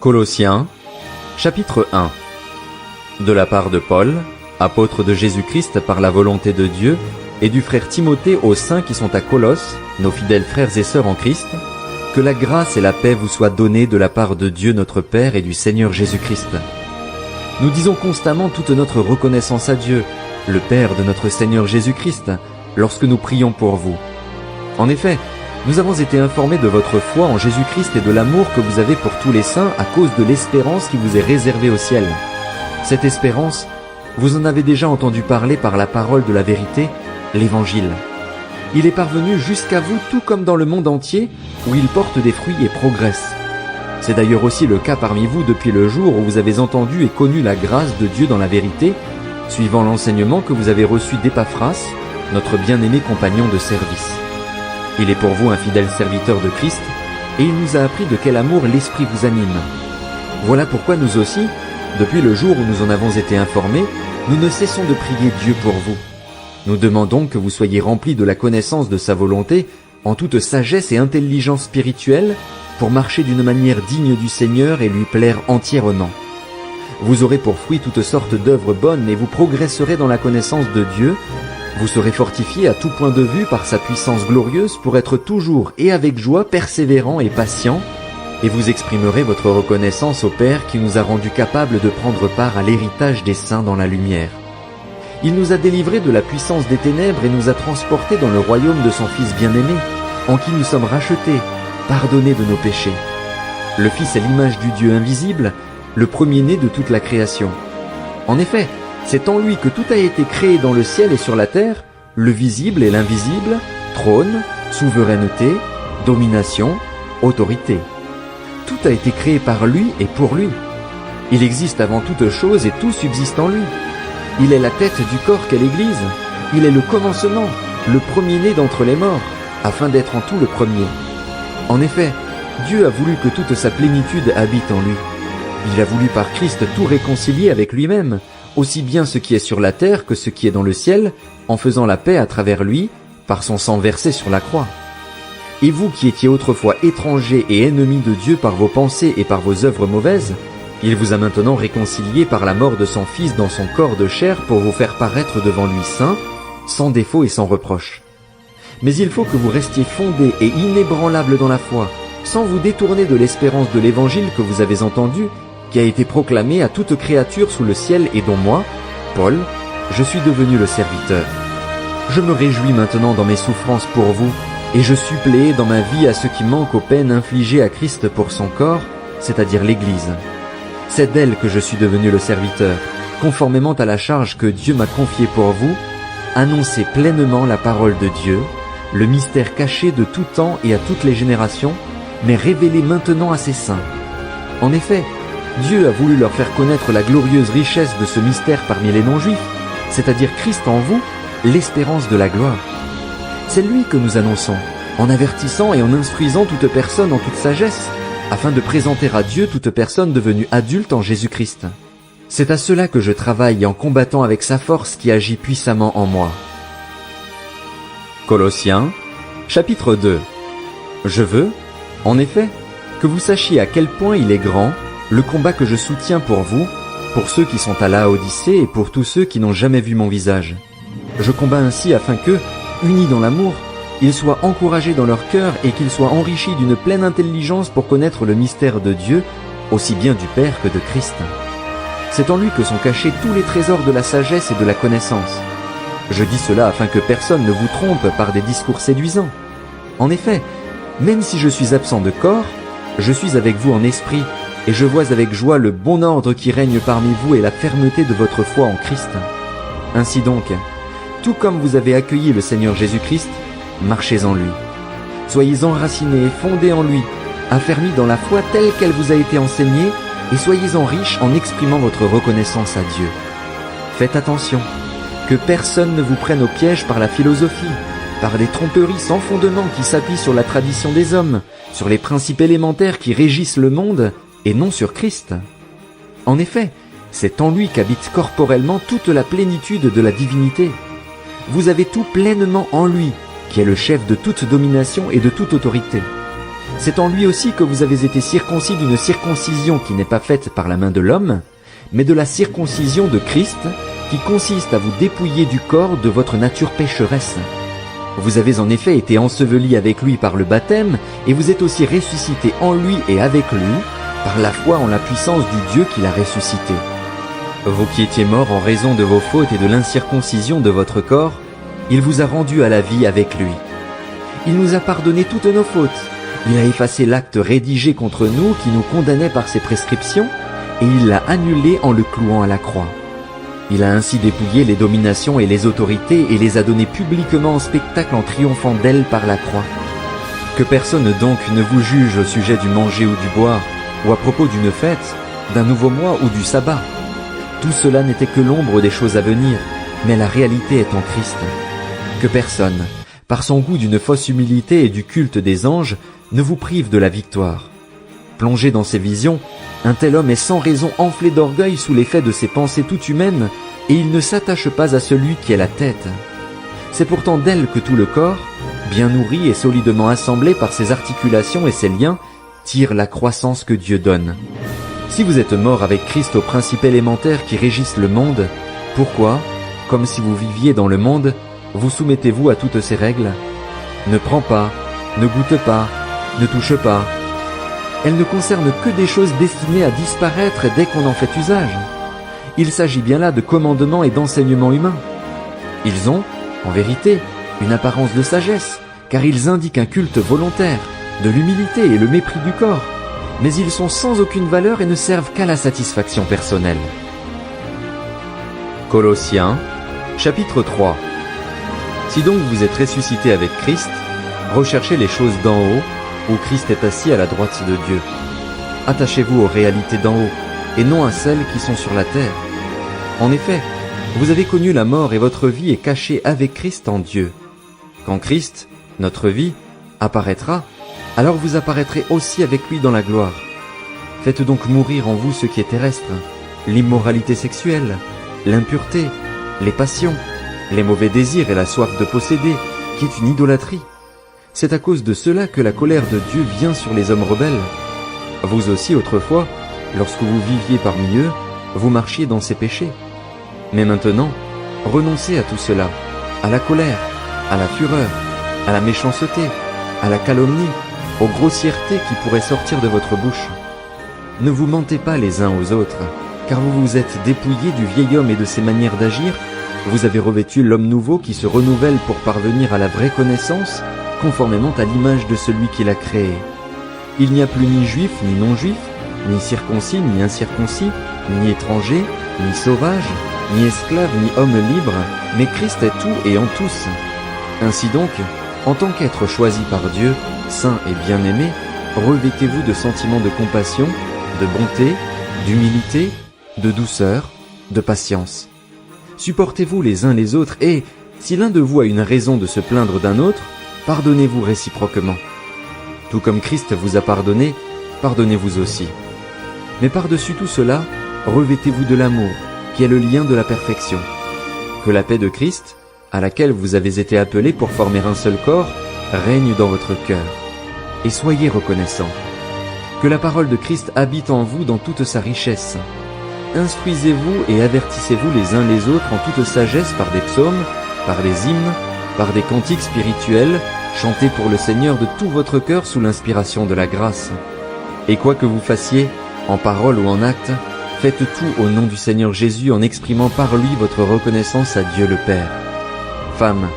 Colossiens, chapitre 1. De la part de Paul, apôtre de Jésus-Christ par la volonté de Dieu, et du frère Timothée aux saints qui sont à Colosse, nos fidèles frères et sœurs en Christ, que la grâce et la paix vous soient données de la part de Dieu notre Père et du Seigneur Jésus-Christ. Nous disons constamment toute notre reconnaissance à Dieu, le Père de notre Seigneur Jésus-Christ, lorsque nous prions pour vous. En effet, nous avons été informés de votre foi en Jésus-Christ et de l'amour que vous avez pour tous les saints à cause de l'espérance qui vous est réservée au ciel. Cette espérance, vous en avez déjà entendu parler par la parole de la vérité, l'Évangile. Il est parvenu jusqu'à vous tout comme dans le monde entier, où il porte des fruits et progresse. C'est d'ailleurs aussi le cas parmi vous depuis le jour où vous avez entendu et connu la grâce de Dieu dans la vérité, suivant l'enseignement que vous avez reçu d'Épaphras, notre bien-aimé compagnon de service. Il est pour vous un fidèle serviteur de Christ, et il nous a appris de quel amour l'Esprit vous anime. Voilà pourquoi nous aussi, depuis le jour où nous en avons été informés, nous ne cessons de prier Dieu pour vous. Nous demandons que vous soyez remplis de la connaissance de sa volonté, en toute sagesse et intelligence spirituelle, pour marcher d'une manière digne du Seigneur et lui plaire entièrement. Vous aurez pour fruit toutes sortes d'œuvres bonnes et vous progresserez dans la connaissance de Dieu. Vous serez fortifiés à tout point de vue par sa puissance glorieuse pour être toujours et avec joie persévérants et patients, et vous exprimerez votre reconnaissance au Père qui nous a rendus capables de prendre part à l'héritage des saints dans la lumière. Il nous a délivrés de la puissance des ténèbres et nous a transportés dans le royaume de son Fils bien-aimé, en qui nous sommes rachetés, pardonnés de nos péchés. Le Fils est l'image du Dieu invisible, le premier-né de toute la création. En effet, c'est en lui que tout a été créé dans le ciel et sur la terre, le visible et l'invisible, trône, souveraineté, domination, autorité. Tout a été créé par lui et pour lui. Il existe avant toute chose et tout subsiste en lui. Il est la tête du corps qu'est l'Église. Il est le commencement, le premier-né d'entre les morts, afin d'être en tout le premier. En effet, Dieu a voulu que toute sa plénitude habite en lui. Il a voulu par Christ tout réconcilier avec lui-même, aussi bien ce qui est sur la terre que ce qui est dans le ciel, en faisant la paix à travers lui, par son sang versé sur la croix. Et vous qui étiez autrefois étrangers et ennemis de Dieu par vos pensées et par vos œuvres mauvaises, il vous a maintenant réconciliés par la mort de son Fils dans son corps de chair pour vous faire paraître devant lui saint, sans défaut et sans reproche. Mais il faut que vous restiez fondés et inébranlables dans la foi, sans vous détourner de l'espérance de l'Évangile que vous avez entendu, qui a été proclamé à toute créature sous le ciel et dont moi, Paul, je suis devenu le serviteur. Je me réjouis maintenant dans mes souffrances pour vous, et je supplée dans ma vie à ceux qui manquent aux peines infligées à Christ pour son corps, c'est-à-dire l'Église. C'est d'elle que je suis devenu le serviteur, conformément à la charge que Dieu m'a confiée pour vous, annoncer pleinement la parole de Dieu, le mystère caché de tout temps et à toutes les générations, mais révélé maintenant à ses saints. En effet, Dieu a voulu leur faire connaître la glorieuse richesse de ce mystère parmi les non-juifs, c'est-à-dire Christ en vous, l'espérance de la gloire. C'est lui que nous annonçons, en avertissant et en instruisant toute personne en toute sagesse, afin de présenter à Dieu toute personne devenue adulte en Jésus-Christ. C'est à cela que je travaille en combattant avec sa force qui agit puissamment en moi. Colossiens, chapitre 2. Je veux, en effet, que vous sachiez à quel point il est grand, le combat que je soutiens pour vous, pour ceux qui sont à Laodicée et pour tous ceux qui n'ont jamais vu mon visage. Je combats ainsi afin que, unis dans l'amour, ils soient encouragés dans leur cœur et qu'ils soient enrichis d'une pleine intelligence pour connaître le mystère de Dieu, aussi bien du Père que de Christ. C'est en lui que sont cachés tous les trésors de la sagesse et de la connaissance. Je dis cela afin que personne ne vous trompe par des discours séduisants. En effet, même si je suis absent de corps, je suis avec vous en esprit, et je vois avec joie le bon ordre qui règne parmi vous et la fermeté de votre foi en Christ. Ainsi donc, tout comme vous avez accueilli le Seigneur Jésus-Christ, marchez en lui. Soyez enracinés et fondés en lui, affermis dans la foi telle qu'elle vous a été enseignée, et soyez-en riches en exprimant votre reconnaissance à Dieu. Faites attention, que personne ne vous prenne au piège par la philosophie, par des tromperies sans fondement qui s'appuient sur la tradition des hommes, sur les principes élémentaires qui régissent le monde, et non sur Christ. En effet, c'est en lui qu'habite corporellement toute la plénitude de la divinité. Vous avez tout pleinement en lui, qui est le chef de toute domination et de toute autorité. C'est en lui aussi que vous avez été circoncis d'une circoncision qui n'est pas faite par la main de l'homme, mais de la circoncision de Christ, qui consiste à vous dépouiller du corps de votre nature pécheresse. Vous avez en effet été ensevelis avec lui par le baptême, et vous êtes aussi ressuscités en lui et avec lui, par la foi en la puissance du Dieu qui l'a ressuscité. Vous qui étiez morts en raison de vos fautes et de l'incirconcision de votre corps, il vous a rendus à la vie avec lui. Il nous a pardonné toutes nos fautes. Il a effacé l'acte rédigé contre nous qui nous condamnait par ses prescriptions, et il l'a annulé en le clouant à la croix. Il a ainsi dépouillé les dominations et les autorités et les a données publiquement en spectacle en triomphant d'elles par la croix. Que personne donc ne vous juge au sujet du manger ou du boire, ou à propos d'une fête, d'un nouveau mois ou du sabbat. Tout cela n'était que l'ombre des choses à venir, mais la réalité est en Christ. Que personne, par son goût d'une fausse humilité et du culte des anges, ne vous prive de la victoire. Plongé dans ses visions, un tel homme est sans raison enflé d'orgueil sous l'effet de ses pensées toutes humaines, et il ne s'attache pas à celui qui est la tête. C'est pourtant d'elle que tout le corps, bien nourri et solidement assemblé par ses articulations et ses liens, tire la croissance que Dieu donne. Si vous êtes mort avec Christ aux principes élémentaires qui régissent le monde, pourquoi, comme si vous viviez dans le monde, vous soumettez-vous à toutes ces règles? Ne prends pas, ne goûte pas, ne touche pas. Elles ne concernent que des choses destinées à disparaître dès qu'on en fait usage. Il s'agit bien là de commandements et d'enseignements humains. Ils ont, en vérité, une apparence de sagesse, car ils indiquent un culte volontaire, de l'humilité et le mépris du corps, mais ils sont sans aucune valeur et ne servent qu'à la satisfaction personnelle. Colossiens, chapitre 3. Si donc vous êtes ressuscités avec Christ, recherchez les choses d'en haut, où Christ est assis à la droite de Dieu. Attachez-vous aux réalités d'en haut, et non à celles qui sont sur la terre. En effet, vous avez connu la mort et votre vie est cachée avec Christ en Dieu. Quand Christ, notre vie, apparaîtra, alors vous apparaîtrez aussi avec lui dans la gloire. Faites donc mourir en vous ce qui est terrestre, l'immoralité sexuelle, l'impureté, les passions, les mauvais désirs et la soif de posséder, qui est une idolâtrie. C'est à cause de cela que la colère de Dieu vient sur les hommes rebelles. Vous aussi autrefois, lorsque vous viviez parmi eux, vous marchiez dans ces péchés. Mais maintenant, renoncez à tout cela, à la colère, à la fureur, à la méchanceté, à la calomnie, aux grossièretés qui pourraient sortir de votre bouche. Ne vous mentez pas les uns aux autres, car vous vous êtes dépouillés du vieil homme et de ses manières d'agir, vous avez revêtu l'homme nouveau qui se renouvelle pour parvenir à la vraie connaissance, conformément à l'image de celui qui l'a créé. Il n'y a plus ni juif ni non-juif, ni circoncis ni incirconcis, ni étranger, ni sauvage, ni esclave ni homme libre, mais Christ est tout et en tous. Ainsi donc, en tant qu'être choisi par Dieu, saint et bien-aimé, revêtez-vous de sentiments de compassion, de bonté, d'humilité, de douceur, de patience. Supportez-vous les uns les autres et, si l'un de vous a une raison de se plaindre d'un autre, pardonnez-vous réciproquement. Tout comme Christ vous a pardonné, pardonnez-vous aussi. Mais par-dessus tout cela, revêtez-vous de l'amour, qui est le lien de la perfection. Que la paix de Christ, à laquelle vous avez été appelés pour former un seul corps, règne dans votre cœur. Et soyez reconnaissants. Que la parole de Christ habite en vous dans toute sa richesse. Instruisez-vous et avertissez-vous les uns les autres en toute sagesse par des psaumes, par des hymnes, par des cantiques spirituels, chantez pour le Seigneur de tout votre cœur sous l'inspiration de la grâce. Et quoi que vous fassiez, en parole ou en acte, faites tout au nom du Seigneur Jésus en exprimant par lui votre reconnaissance à Dieu le Père. Femmes,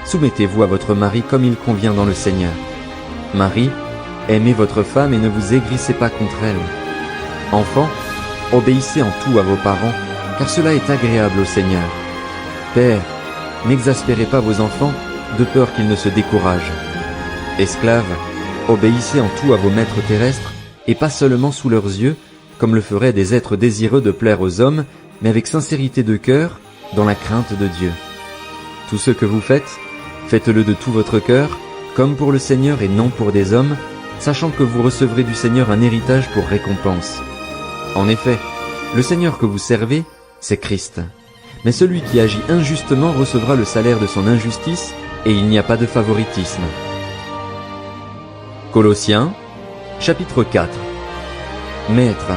soumettez-vous à votre mari comme il convient dans le Seigneur. Marie, aimez votre femme et ne vous aigrissez pas contre elle. Enfants, obéissez en tout à vos parents, car cela est agréable au Seigneur. Père, n'exaspérez pas vos enfants, de peur qu'ils ne se découragent. Esclaves, obéissez en tout à vos maîtres terrestres, et pas seulement sous leurs yeux, comme le feraient des êtres désireux de plaire aux hommes, mais avec sincérité de cœur, dans la crainte de Dieu. Tout ce que vous faites, faites-le de tout votre cœur, comme pour le Seigneur et non pour des hommes, sachant que vous recevrez du Seigneur un héritage pour récompense. En effet, le Seigneur que vous servez, c'est Christ. Mais celui qui agit injustement recevra le salaire de son injustice, et il n'y a pas de favoritisme. Colossiens, Chapitre 4. Maîtres,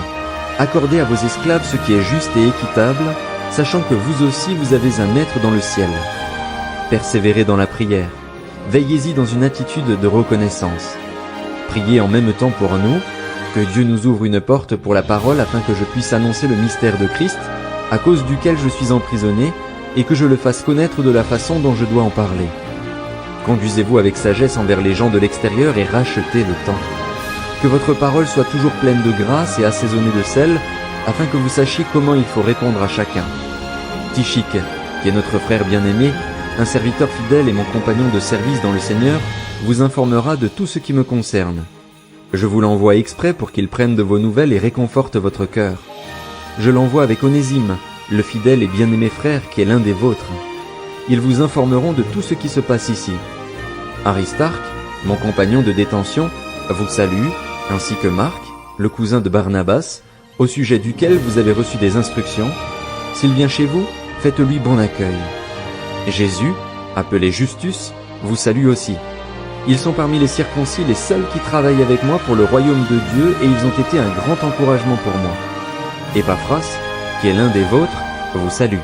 accordez à vos esclaves ce qui est juste et équitable, sachant que vous aussi vous avez un maître dans le ciel. Persévérez dans la prière, veillez-y dans une attitude de reconnaissance. Priez en même temps pour nous, que Dieu nous ouvre une porte pour la parole afin que je puisse annoncer le mystère de Christ, à cause duquel je suis emprisonné, et que je le fasse connaître de la façon dont je dois en parler. Conduisez-vous avec sagesse envers les gens de l'extérieur et rachetez le temps. Que votre parole soit toujours pleine de grâce et assaisonnée de sel, afin que vous sachiez comment il faut répondre à chacun. Tychik, qui est notre frère bien-aimé, un serviteur fidèle et mon compagnon de service dans le Seigneur, vous informera de tout ce qui me concerne. Je vous l'envoie exprès pour qu'il prenne de vos nouvelles et réconforte votre cœur. Je l'envoie avec Onésime, le fidèle et bien-aimé frère qui est l'un des vôtres. Ils vous informeront de tout ce qui se passe ici. Aristarque, mon compagnon de détention, vous salue, ainsi que Marc, le cousin de Barnabas, au sujet duquel vous avez reçu des instructions. S'il vient chez vous, faites-lui bon accueil. Jésus, appelé Justus, vous salue aussi. Ils sont parmi les circoncis les seuls qui travaillent avec moi pour le royaume de Dieu et ils ont été un grand encouragement pour moi. Épaphras, qui est l'un des vôtres, vous salue.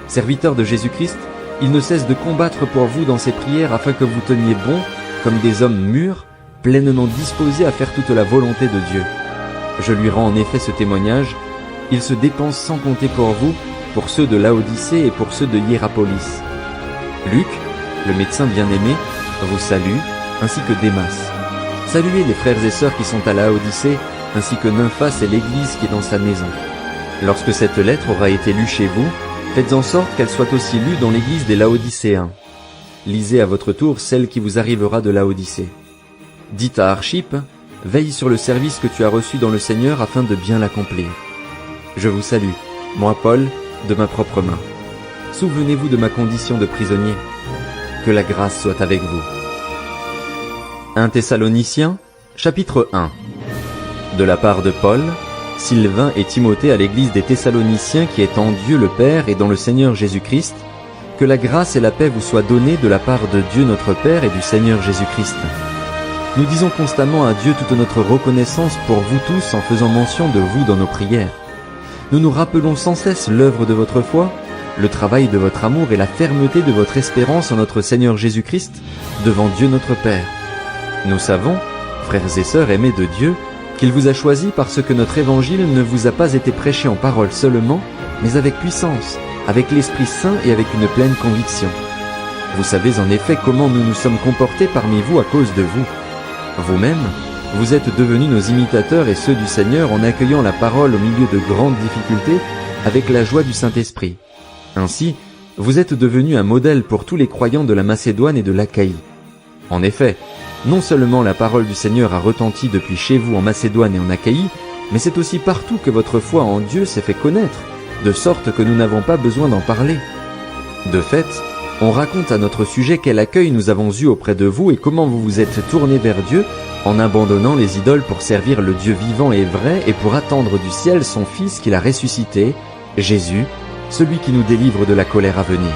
Serviteur de Jésus-Christ, il ne cesse de combattre pour vous dans ses prières afin que vous teniez bon, comme des hommes mûrs, pleinement disposés à faire toute la volonté de Dieu. Je lui rends en effet ce témoignage, il se dépense sans compter pour vous, pour ceux de Laodicée et pour ceux de Hiérapolis. Luc, le médecin bien-aimé, vous salue, ainsi que Démas. Saluez les frères et sœurs qui sont à Laodicée, ainsi que Nymphas et l'église qui est dans sa maison. Lorsque cette lettre aura été lue chez vous, faites en sorte qu'elle soit aussi lue dans l'église des Laodicéens. Lisez à votre tour celle qui vous arrivera de Laodicée. Dites à Archippe, veille sur le service que tu as reçu dans le Seigneur afin de bien l'accomplir. Je vous salue, moi Paul, de ma propre main. Souvenez-vous de ma condition de prisonnier. Que la grâce soit avec vous. 1 Thessaloniciens, chapitre 1. De la part de Paul, Sylvain et Timothée à l'église des Thessaloniciens qui est en Dieu le Père et dans le Seigneur Jésus-Christ, que la grâce et la paix vous soient données de la part de Dieu notre Père et du Seigneur Jésus-Christ. Nous disons constamment à Dieu toute notre reconnaissance pour vous tous en faisant mention de vous dans nos prières. Nous nous rappelons sans cesse l'œuvre de votre foi, le travail de votre amour et la fermeté de votre espérance en notre Seigneur Jésus-Christ devant Dieu notre Père. Nous savons, frères et sœurs aimés de Dieu, qu'il vous a choisis parce que notre évangile ne vous a pas été prêché en parole seulement, mais avec puissance, avec l'Esprit Saint et avec une pleine conviction. Vous savez en effet comment nous nous sommes comportés parmi vous à cause de vous. Vous-même, vous êtes devenus nos imitateurs et ceux du Seigneur en accueillant la parole au milieu de grandes difficultés avec la joie du Saint-Esprit. Ainsi, vous êtes devenus un modèle pour tous les croyants de la Macédoine et de l'Achaïe. En effet, non seulement la parole du Seigneur a retenti depuis chez vous en Macédoine et en Achaïe, mais c'est aussi partout que votre foi en Dieu s'est fait connaître, de sorte que nous n'avons pas besoin d'en parler. De fait, on raconte à notre sujet quel accueil nous avons eu auprès de vous et comment vous vous êtes tournés vers Dieu en abandonnant les idoles pour servir le Dieu vivant et vrai et pour attendre du ciel son Fils qu'il a ressuscité, Jésus, celui qui nous délivre de la colère à venir.